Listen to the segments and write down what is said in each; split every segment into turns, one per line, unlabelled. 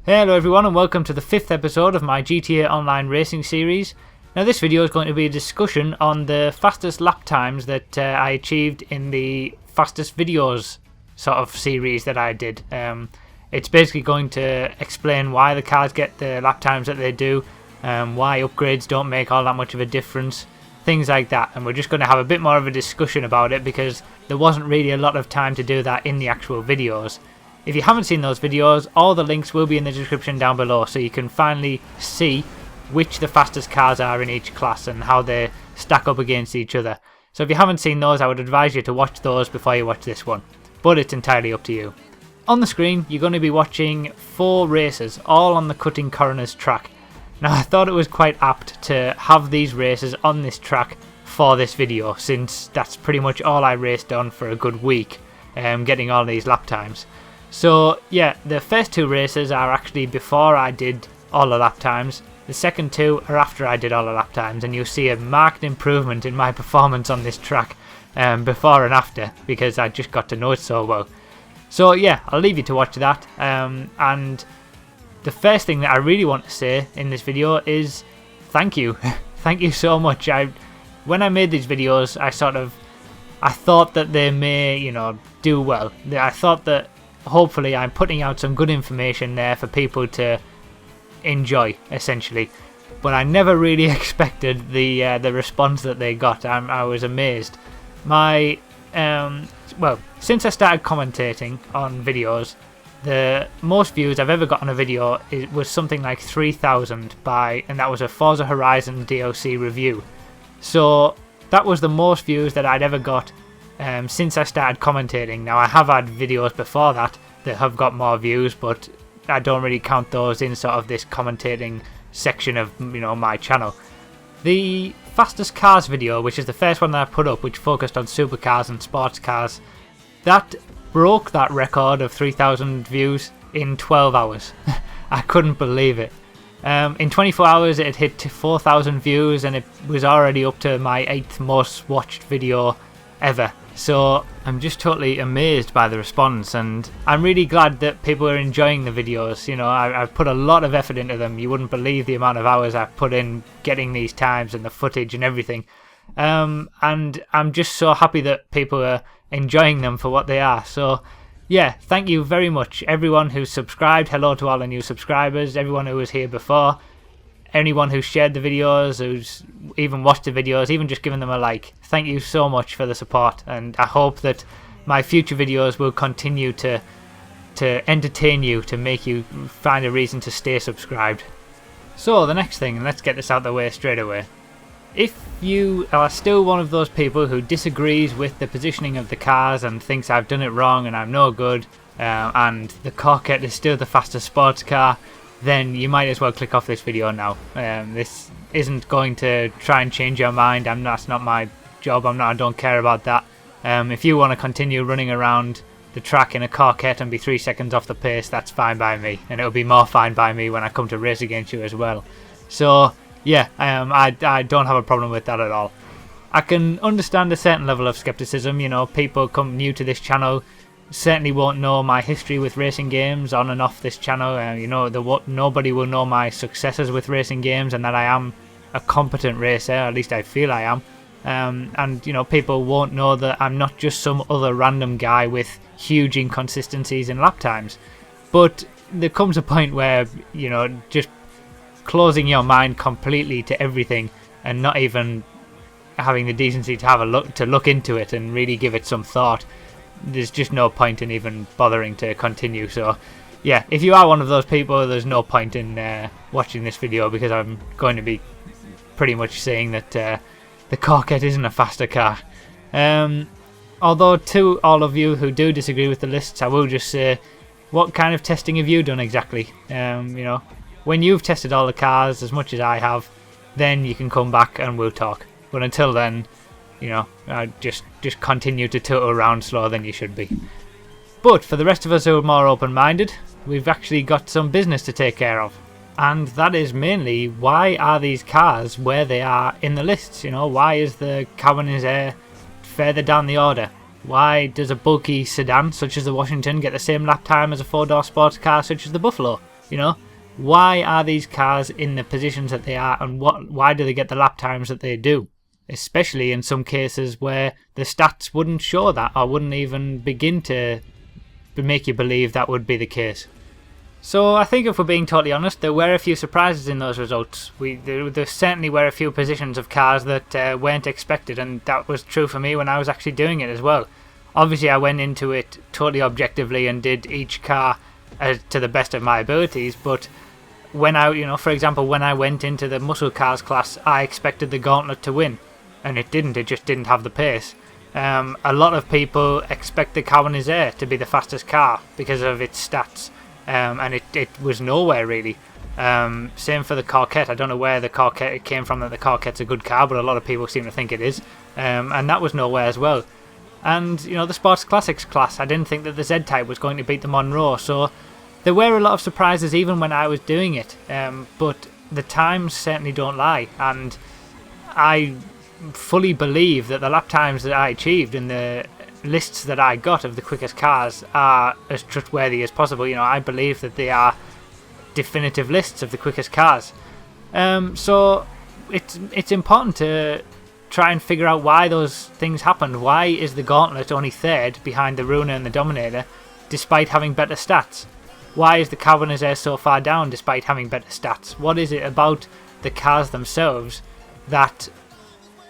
Hello everyone and welcome to the 5th episode of my GTA Online racing series. Now this video is going to be a discussion on the fastest lap times that I achieved in the fastest videos sort of series that I did. It's basically going to explain why the cars get the lap times that they do, why upgrades don't make all that much of a difference, things like that, and we're just going to have a bit more of a discussion about it because there wasn't really a lot of time to do that in the actual videos. If you haven't seen those videos, all the links will be in the description down below so you can finally see which the fastest cars are in each class and how they stack up against each other. So if you haven't seen those, I would advise you to watch those before you watch this one, but it's entirely up to you. On the screen you're going to be watching 4 races, all on the Cutting Coroners track. Now I thought it was quite apt to have these races on this track for this video, since that's pretty much all I raced on for a good week, getting all these lap times. So yeah, the first 2 races are actually before I did all the lap times. The second 2 are after I did all the lap times, and you'll see a marked improvement in my performance on this track before and after, because I just got to know it so well. So yeah, I'll leave you to watch that. And the first thing that I really want to say in this video is thank you. Thank you so much. When I made these videos, I thought that they may, do well. I thought that hopefully I'm putting out some good information there for people to enjoy, essentially, but I never really expected the response that they got. I was amazed. Well, since I started commentating on videos, the most views I've ever got on a video was something like 3,000 and that was a Forza Horizon DLC review. So that was the most views that I'd ever got since I started commentating. Now I have had videos before that have got more views, but I don't really count those in sort of this commentating section of my channel. The fastest cars video, which is the first one that I put up, which focused on supercars and sports cars, that broke that record of 3,000 views in 12 hours. I couldn't believe it. In 24 hours it hit 4,000 views and it was already up to my 8th most watched video ever. So I'm just totally amazed by the response, and I'm really glad that people are enjoying the videos. I've put a lot of effort into them. You wouldn't believe the amount of hours I've put in getting these times and the footage and everything. And I'm just so happy that people are enjoying them for what they are. So yeah, thank you very much everyone who's subscribed. Hello to all the new subscribers, everyone who was here before, anyone who shared the videos, who's even watched the videos, even just given them a like. Thank you so much for the support, and I hope that my future videos will continue to entertain you, to make you find a reason to stay subscribed. So the next thing, and let's get this out of the way straight away. If you are still one of those people who disagrees with the positioning of the cars and thinks I've done it wrong and I'm no good, and the Corvette is still the fastest sports car, then you might as well click off this video now. This isn't going to try and change your mind. That's not my job. I don't care about that. If you want to continue running around the track in a Corvette and be 3 seconds off the pace, that's fine by me, and it'll be more fine by me when I come to race against you as well. So yeah, I don't have a problem with that at all. I can understand a certain level of skepticism. People come new to this channel, certainly won't know my history with racing games on and off this channel. Nobody will know my successes with racing games and that I am a competent racer, at least I feel I am. And people won't know that I'm not just some other random guy with huge inconsistencies in lap times. But there comes a point where just closing your mind completely to everything and not even having the decency to have a look into it and really give it some thought, there's just no point in even bothering to continue. So yeah, if you are one of those people, there's no point in watching this video, because I'm going to be pretty much saying that the Corvette isn't a faster car. Although to all of you who do disagree with the lists, I will just say, what kind of testing have you done exactly? When you've tested all the cars as much as I have, then you can come back and we'll talk. But until then, just continue to total around slower than you should be. But for the rest of us who are more open-minded, we've actually got some business to take care of. And that is mainly, why are these cars where they are in the lists? Why is the Carbonizer further down the order? Why does a bulky sedan such as the Washington get the same lap time as a 4-door sports car such as the Buffalo? You know, why are these cars in the positions that they are, and why do they get the lap times that they do? Especially in some cases where the stats wouldn't show that, or wouldn't even begin to make you believe that would be the case. So I think if we're being totally honest, there were a few surprises in those results. There certainly were a few positions of cars that weren't expected, and that was true for me when I was actually doing it as well. Obviously I went into it totally objectively and did each car to the best of my abilities, but when for example, when I went into the muscle cars class, I expected the Gauntlet to win, and it didn't. It just didn't have the pace. A lot of people expect the Carbonizer to be the fastest car because of its stats, and it was nowhere really. Same for the Corvette. I don't know where the Corvette came from, that the Corvette's a good car, but a lot of people seem to think it is, and that was nowhere as well. And the Sports Classics class, I didn't think that the Z-Type was going to beat the Monroe, so there were a lot of surprises even when I was doing it, but the times certainly don't lie, and I fully believe that the lap times that I achieved and the lists that I got of the quickest cars are as trustworthy as possible. I believe that they are definitive lists of the quickest cars. So it's important to try and figure out why those things happened. Why is the Gauntlet only third behind the Runa and the Dominator despite having better stats? Why is the Carbonizer so far down despite having better stats? What is it about the cars themselves that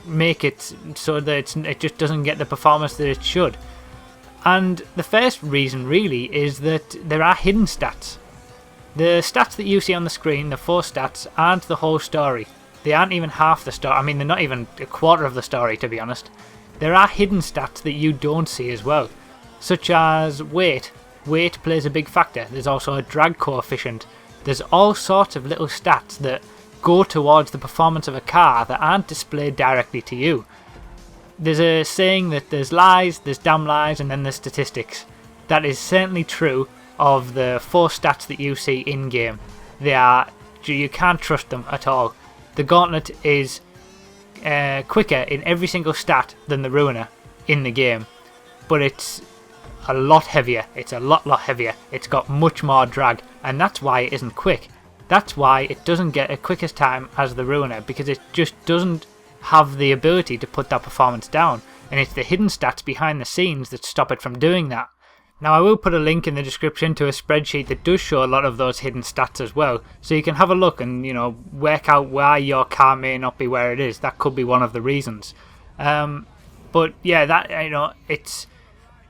make it so that it just doesn't get the performance that it should? And the first reason really is that there are hidden stats. The stats that you see on the screen, the 4 stats, aren't the whole story. They aren't even half the story. I mean, they're not even a quarter of the story, to be honest. There are hidden stats that you don't see as well, such as weight. Weight plays a big factor. There's also a drag coefficient. There's all sorts of little stats that go towards the performance of a car that aren't displayed directly to you. There's a saying that there's lies, there's damn lies, and then there's statistics. That is certainly true of the 4 stats that you see in-game. You can't trust them at all. The Gauntlet is quicker in every single stat than the Ruiner in the game, but it's a lot heavier. It's a lot heavier. It's got much more drag, and that's why it isn't quick. That's why it doesn't get a quickest time as the Ruiner, because it just doesn't have the ability to put that performance down, and it's the hidden stats behind the scenes that stop it from doing that. Now I will put a link in the description to a spreadsheet that does show a lot of those hidden stats as well, so you can have a look and work out why your car may not be where it is. That could be one of the reasons. But yeah, that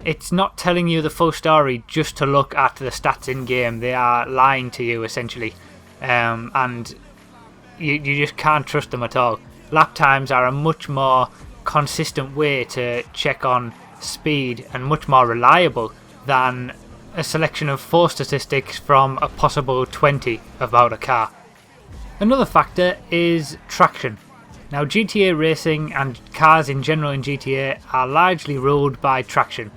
it's not telling you the full story just to look at the stats in game. They are lying to you essentially, and you just can't trust them at all. Lap times are a much more consistent way to check on speed and much more reliable than a selection of 4 statistics from a possible 20 about a car. Another factor is traction. Now GTA racing and cars in general in GTA are largely ruled by traction.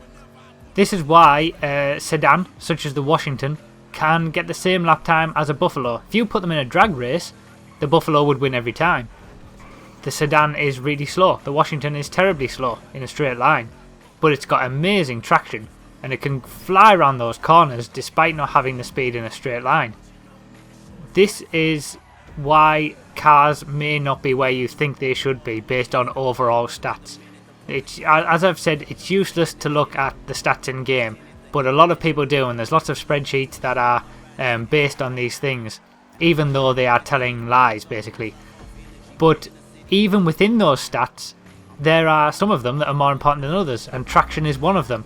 This is why a sedan such as the Washington can get the same lap time as a Buffalo. If you put them in a drag race, the Buffalo would win every time. The sedan is really slow. The Washington is terribly slow in a straight line, but it's got amazing traction and it can fly around those corners despite not having the speed in a straight line. This is why cars may not be where you think they should be based on overall stats. As I've said, it's useless to look at the stats in game, but a lot of people do, and there's lots of spreadsheets that are based on these things, even though they are telling lies basically. But even within those stats, there are some of them that are more important than others, and traction is one of them.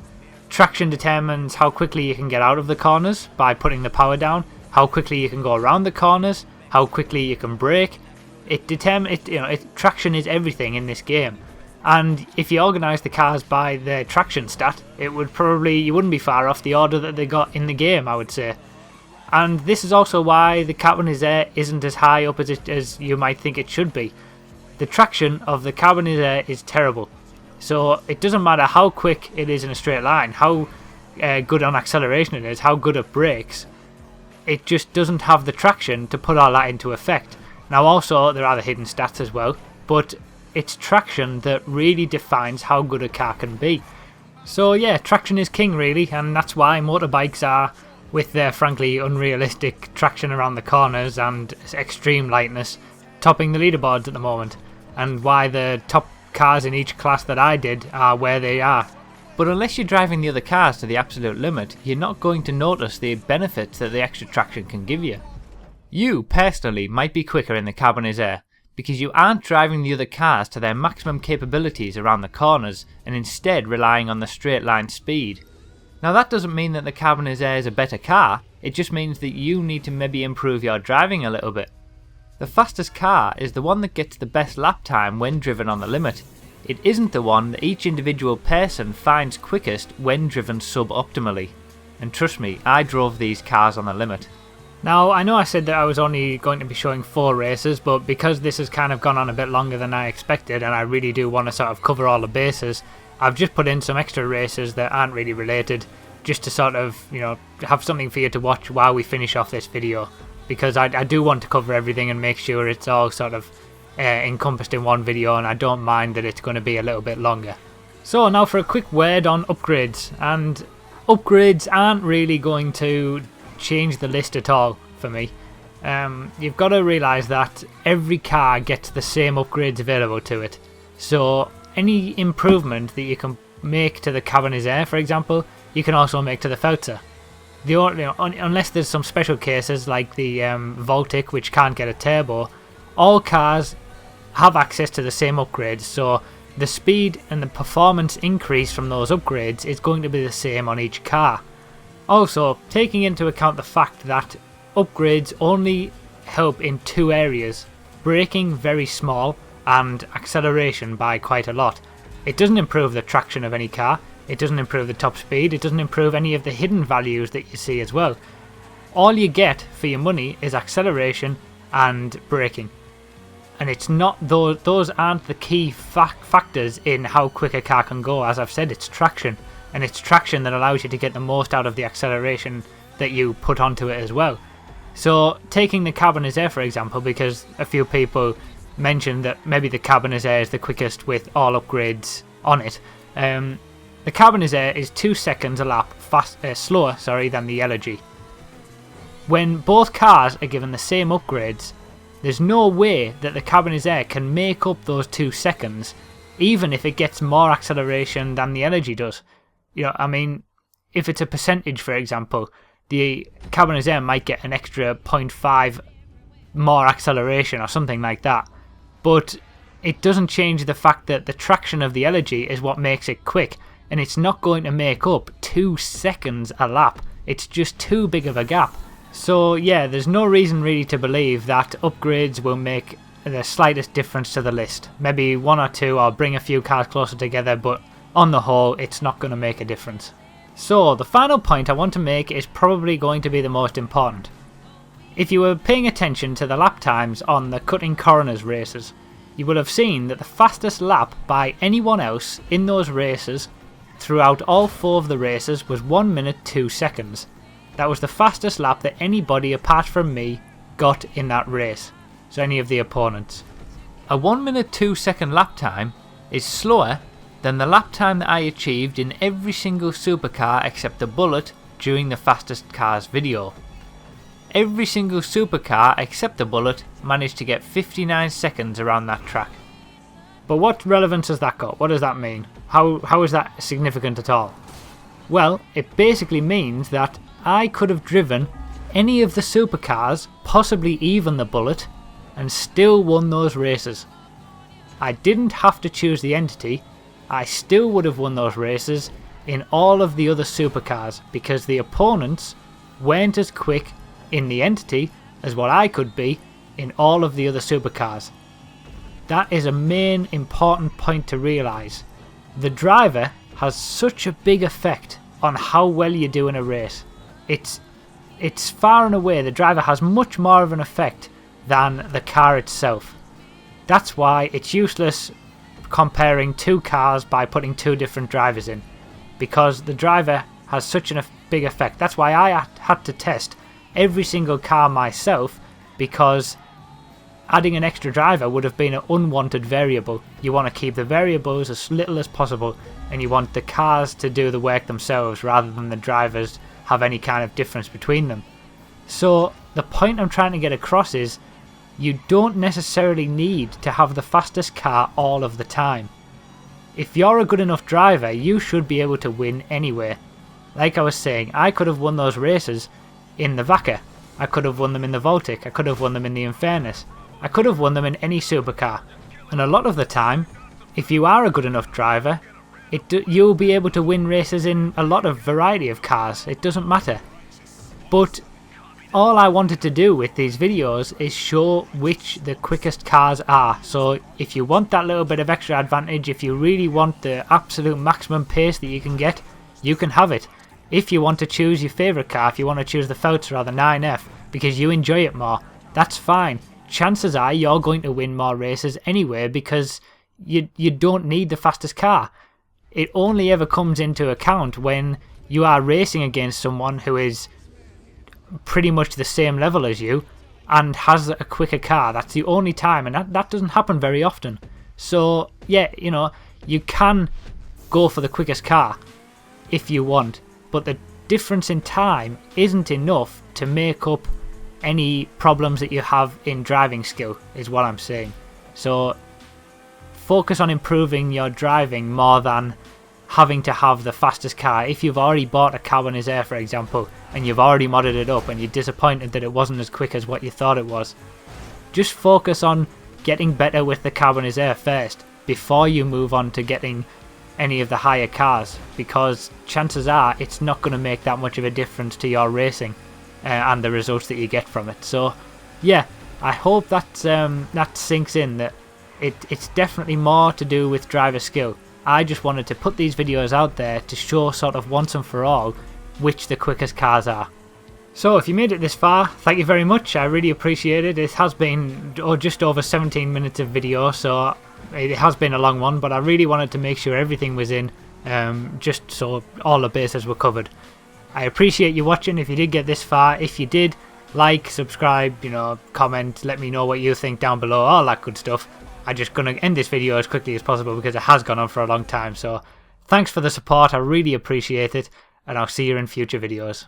Traction determines how quickly you can get out of the corners by putting the power down, how quickly you can go around the corners, how quickly you can brake. Traction is everything in this game. And if you organise the cars by their traction stat, you wouldn't be far off the order that they got in the game, I would say. And this is also why the Carbonizer isn't as high up as you might think it should be. The traction of the Carbonizer is terrible. So it doesn't matter how quick it is in a straight line, how good on acceleration it is, how good it brakes. It just doesn't have the traction to put all that into effect. Now also, there are the hidden stats as well, but it's traction that really defines how good a car can be. So yeah, traction is king really, and that's why motorbikes are with their frankly unrealistic traction around the corners and extreme lightness topping the leaderboards at the moment, and why the top cars in each class that I did are where they are. But unless you're driving the other cars to the absolute limit, you're not going to notice the benefits that the extra traction can give you. You, personally, might be quicker in the Cabernet Air because you aren't driving the other cars to their maximum capabilities around the corners and instead relying on the straight line speed. Now that doesn't mean that the Cabernet Air is a better car, it just means that you need to maybe improve your driving a little bit. The fastest car is the one that gets the best lap time when driven on the limit. It isn't the one that each individual person finds quickest when driven sub-optimally. And trust me, I drove these cars on the limit. Now, I know I said that I was only going to be showing 4 races, but because this has kind of gone on a bit longer than I expected and I really do want to sort of cover all the bases, I've just put in some extra races that aren't really related, just to sort of, have something for you to watch while we finish off this video. Because I do want to cover everything and make sure it's all sort of encompassed in one video, and I don't mind that it's going to be a little bit longer. So now for a quick word on upgrades, and upgrades aren't really going to change the list at all for me. You've got to realise that every car gets the same upgrades available to it, so any improvement that you can make to the Cabernet Air, for example, you can also make to the Feltzer. Unless there's some special cases like the Voltic, which can't get a turbo, all cars have access to the same upgrades, so the speed and the performance increase from those upgrades is going to be the same on each car. Also, taking into account the fact that upgrades only help in 2 areas, braking very small and acceleration by quite a lot. It doesn't improve the traction of any car, it doesn't improve the top speed, it doesn't improve any of the hidden values that you see as well. All you get for your money is acceleration and braking. And it's not those aren't the key factors in how quick a car can go. As I've said, it's traction. And it's traction that allows you to get the most out of the acceleration that you put onto it as well. So taking the Cabernet Air, for example, because a few people mentioned that maybe the Cabernet Air is the quickest with all upgrades on it. The Cabernet Air is 2 seconds a lap slower than the Elegy. When both cars are given the same upgrades, there's no way that the Cabernet Air can make up those 2 seconds, even if it gets more acceleration than the Elegy does. If it's a percentage, for example, the Cabernet Air might get an extra 0.5 more acceleration or something like that. But it doesn't change the fact that the traction of the Elegy is what makes it quick, and it's not going to make up 2 seconds a lap. It's just too big of a gap. So yeah, there's no reason really to believe that upgrades will make the slightest difference to the list. Maybe 1 or 2 or bring a few cars closer together, but on the whole it's not going to make a difference. So the final point I want to make is probably going to be the most important. If you were paying attention to the lap times on the cutting corners races, you will have seen that the fastest lap by anyone else in those races throughout all 4 of the races was 1 minute 2 seconds. That was the fastest lap that anybody apart from me got in that race, so any of the opponents. A 1 minute 2 second lap time is slower than the lap time that I achieved in every single supercar except the Bullet during the fastest cars video. Every single supercar except the Bullet managed to get 59 seconds around that track. But what relevance has that got? What does that mean? How is that significant at all? Well, it basically means that I could have driven any of the supercars, possibly even the Bullet, and still won those races. I didn't have to choose the entity, I still would have won those races in all of the other supercars because the opponents weren't as quick in the entity as what I could be in all of the other supercars. That is a main important point to realise. The driver has such a big effect on how well you do in a race. It's far and away the driver has much more of an effect than the car itself. That's why it's useless comparing 2 cars by putting 2 different drivers in, because the driver has such a big effect. That's why I had to test every single car myself, because adding an extra driver would have been an unwanted variable. You want to keep the variables as little as possible, and you want the cars to do the work themselves rather than the drivers have any kind of difference between them. So the point I'm trying to get across is you don't necessarily need to have the fastest car all of the time. If you're a good enough driver, you should be able to win anyway. Like I was saying, I could have won those races in the Vaca. I could have won them in the Voltic. I could have won them in the Infernus. I could have won them in any supercar. And a lot of the time, if you are a good enough driver, you'll be able to win races in a lot of variety of cars. It doesn't matter. But all I wanted to do with these videos is show which the quickest cars are. So if you want that little bit of extra advantage, if you really want the absolute maximum pace that you can get, you can have it. If you want to choose your favourite car, if you want to choose the Feltzer or the 9F because you enjoy it more, that's fine. Chances are you're going to win more races anyway because you don't need the fastest car. It only ever comes into account when you are racing against someone who is pretty much the same level as you and has a quicker car. That's the only time, and that doesn't happen very often. So yeah, you can go for the quickest car if you want, but the difference in time isn't enough to make up any problems that you have in driving skill, is what I'm saying. So focus on improving your driving more than having to have the fastest car. If you've already bought a Carbon Air, for example, and you've already modded it up and you're disappointed that it wasn't as quick as what you thought it was, just focus on getting better with the Carbon Air first before you move on to getting any of the higher cars, because chances are it's not going to make that much of a difference to your racing and the results that you get from it. So yeah, I hope that sinks in, that it's definitely more to do with driver skill. I just wanted to put these videos out there to show sort of once and for all which the quickest cars are. So if you made it this far, thank you very much. I really appreciate it. It has been just over 17 minutes of video, so it has been a long one, but I really wanted to make sure everything was in, just so all the bases were covered. I appreciate you watching if you did get this far. If you did, like, subscribe, comment, let me know what you think down below, all that good stuff. I'm just going to end this video as quickly as possible because it has gone on for a long time. So thanks for the support, I really appreciate it, and I'll see you in future videos.